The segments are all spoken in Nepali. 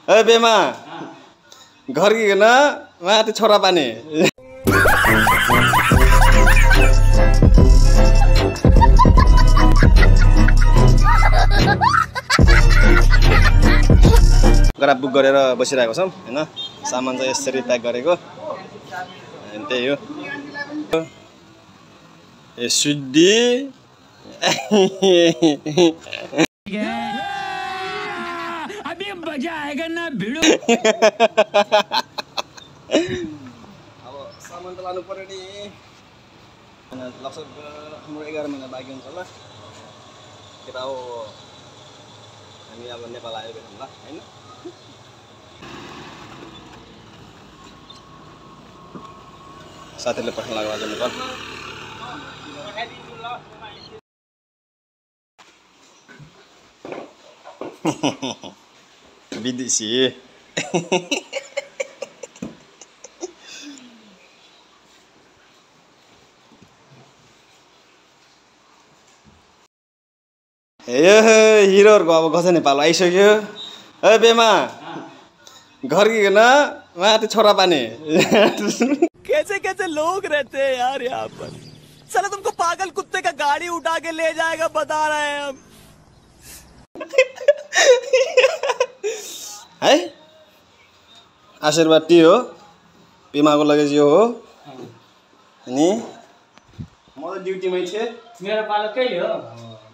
ए बेमा घर कि न माथि छोरा पानी गरा बुक गरेर बसिरहेको छौं हैन सामान चाहिँ यसरी प्याक गरेको अनि त्यही हो ए सुड्डी अभी मजा आएगा ना भिडो अब सामान त लानु पर्यो नि लगभग हाम्रो 11 महिना बाँकी हुन्छ होला केटा हो हामी अब नेपाल आयो भेटौँ ल हैन साथीले पठाउन लाग्यो आज नेपाल विदेशी हिरोहरुको अब गछ नेपाल आइसक्यो ए बेमा घर कि न माथि छोरा पानी कैसे कैसे लोग रहते हैं यार यहाँ पर साला तुमको पागल कुत्ते का गाड़ी उठा के ले जाएगा बता रहे हैं हम है आशीर्वाद टी हो पेमाको लगेज यो हो अनि म त ड्युटीमै थिए मेरो पालो कहिले हो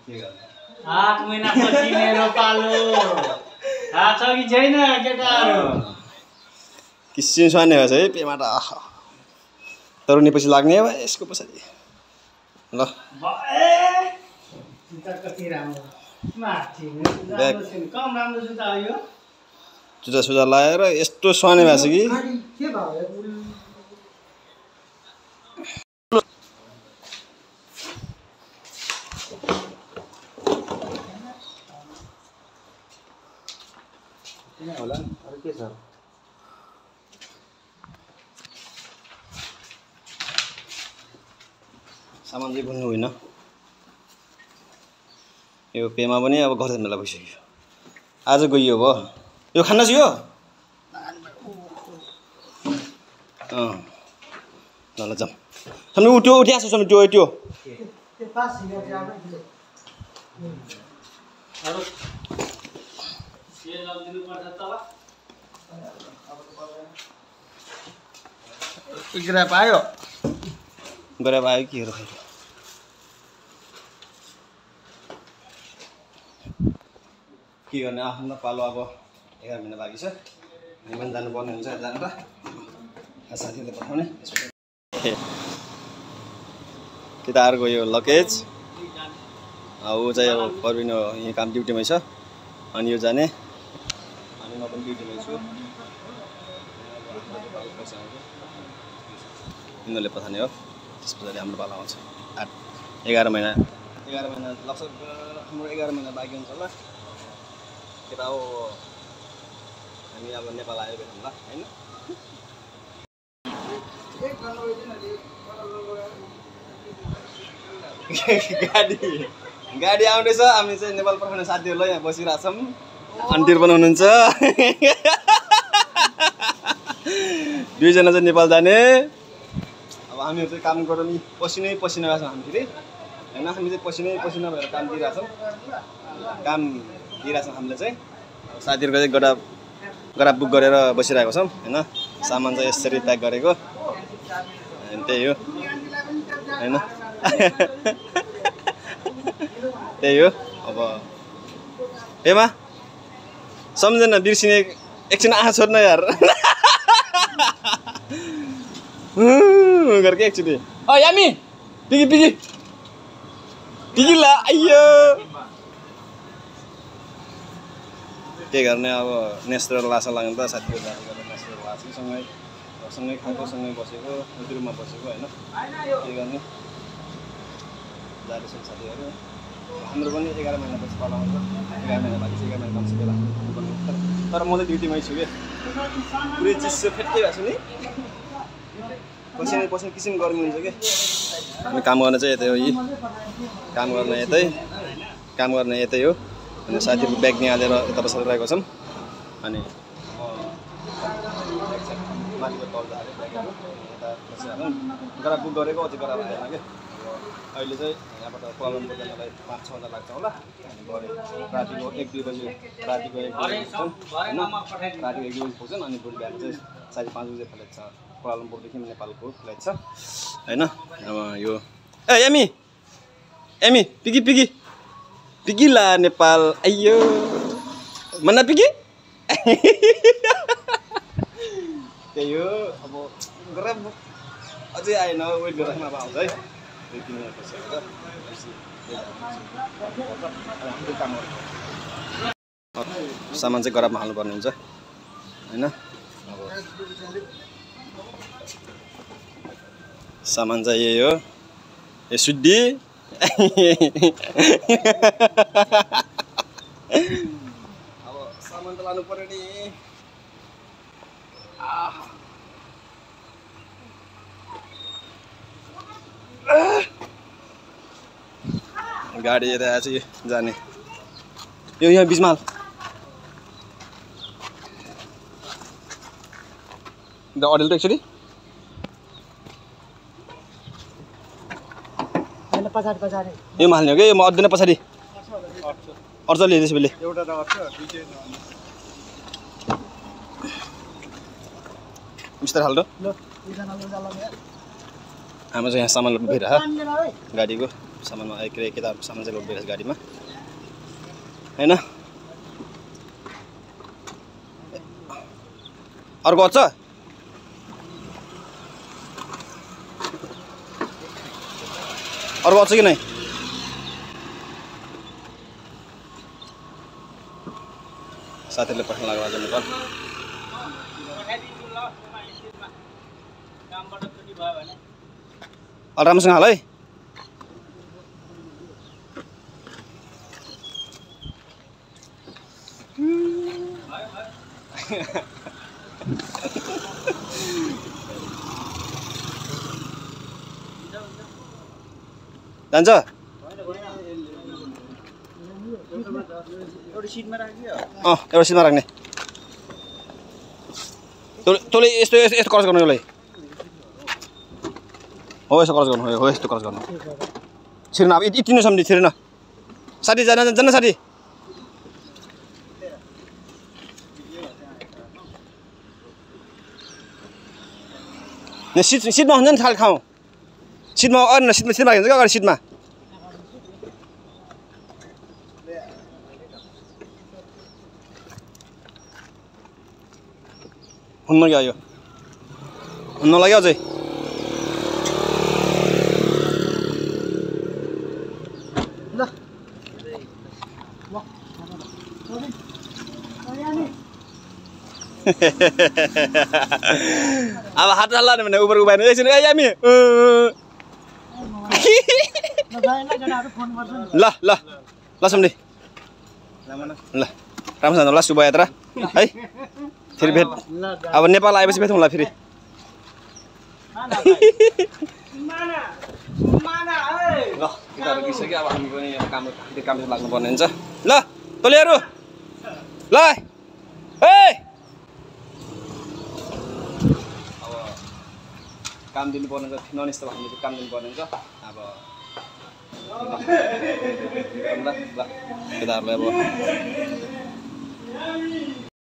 के गर्ने 8 महिना पछि मेरो पालो थाहा छ कि छैन केटाहरु किसिम स्वाने भएछ है पेमा त तरुनी पछि लाग्ने हो यसको पछाडि ल कति राम्रो माथि राम्रो छैन कम राम्रो जुत्ता हो यो जुत्ता सुजा लाएर यस्तो स्वाने भएछ कि के भयो किन होला अरु के छ सामान चाहिँ भुल्नु होइन यो पेमा पनि अब घर जान भइसक्यो आज गइयो भयो यो खान्न छ यो ल ल जाम समी उठ्यो उठ्या छ समी त्यो इग्रा पायो गरे आयो के हेर के गर्ने आफ्नो पालो अब 11 महिना बाँकी छ हामी पनि जानुपर्ने हुन्छ जानु त साथीले पठाउने केटाहरूको यो लगेज ऊ चाहिँ अब परबिन यहाँ काम ड्युटीमै छ अनि यो जाने अनि म पनि ड्युटीमै छु यिनीहरूले पठाउने हो त्यस पछाडि हाम्रो पालो आउँछ 11 महिना लगभग हाम्रो 11 महिना बाँकी हुन्छ होला केटा हो हामी अब नेपाल आयो भेटौँ ल हैन गाडी आउँदैछ हामी चाहिँ नेपाल पठाउने साथीहरुलाई यहाँ बसिरहेछौँ अन्तिर पनि हुनुहुन्छ दुईजना चाहिँ नेपाल जाने अब हामीहरु चाहिँ काम गरेर नि पसिनै पसिना भएछौँ हामी फेरि हैन हामी चाहिँ पसिनै पसिना भएर काम दिइरहेछौँ हामीले चाहिँ साथीहरुको चाहिँ गरा बुक गरेर बसिरहेको छौं हैन सामान चाहिँ यसरी प्याक गरेको अनि त्यही हो हैन त्यही हो अब हेमा सम्झेन बिर्सिने एकछिन आँखा छोड्न यार गर्के एकचोटि यामी पिगी ला आइयो के गर्ने अब नेस्टर लासा लाग्नु त साथीको जाने गरेर नेस्टर लासा सँगै खाएको सँगै बसेको रुममा बसेको हैन के गर्ने जाने साथीहरु हाम्रो पनि 11 महिनापछि पालो आउँछ 11 महिना बाँकी 11 महिना कमसे बेला तर म चाहिँ ड्युटीमै छु के पुरै चिसो फेट्टै भएको छु नि पसिना किसिम गर्मी हुन्छ के हामी काम गर्न चाहिँ यतै हो काम गर्न यतै हो अनि साथीहरुको ब्याग निहालेर यता बसिरहेको छौं अनि माथिको तल झारे ब्यागहरू यता बसिहालौँ गरा बुक गरेको अझै गरा आएन क्या अहिले चाहिँ यहाँबाट कोलालम्पुर जानलाई 5-6 घन्टा लाग्छ होला गरे रातिको 1-2 बजे रातिको 1-2 बजे पुग्छौँ होइन रातिको 1-2 बजे पुग्छौँ अनि भोलि बिहान चाहिँ 4:30 बजे फ्लाइट छ कोलालम्पुरदेखि नेपालको फ्लाइट छ होइन अब यो ए एमी पिगी ला नेपाल अಯ್यो मन्ना पिगी त्यही हो अब गरेर अझै आएन वेट गरेर अब आउँछ है 2-3 महिना पछि सामान चाहिँ गराबमा हाल्नुपर्ने हुन्छ होइन अब सामान चाहिँ यही हो ए सुड्डी अब सामान त लानु पर्यो नि गाडी यता चाहिँ जाने यो यहाँ बिचमा अडेल त एक्चुअली यो हाल्ने हो कि यो अड्दैन पछाडि अर्च लिएँ त्यसैले बिस्तारै हाल्दो हाम्रो चाहिँ यहाँ सामान लोड भइरहेको गाडीको सामानमा केटाहरूको सामान चाहिँ लोड भइरहेको गाडीमा होइन अर्को अच्छ अर्को अच्छ कि नै साथीहरूले पठाउनु लाग्यो आज नेपाल अलि राम्रोसँग हाल है जान्छ एउटा सिटमा राख्ने तँले यस्तो यस्तो क्रस गर्नु यसलाई हो यस्तो क्रस गर्नु हो यस्तो क्रस गर्नु छिर्न अब यति नै सम्झि छिर्न साथी जान्न साथी सिटमा हुन्छ नि थाल खाऊ सिटमा अरू सिटमा राखिन्छ क्या अगाडि सिटमा हुन्न क्या यो हुन्न लाग्यो अझै अब हात हाल्ला भने उबर उभाएर एकछिन ए हामी ल ल ल सम्झे ल राम्रोसँग ल शुभ यात्रा है फेरि भेट अब नेपाल आएपछि भेटौँ होला फेरि ल केटाहरू गइसक्यो अब हामी पनि काम लाग्नुपर्ने हुन्छ ल तोलीहरू ल ए अब काम दिनुपर्ने हुन्छ नन स्टप हामीले काम दिनुपर्ने हुन्छ अब ल केटाहरूलाई अब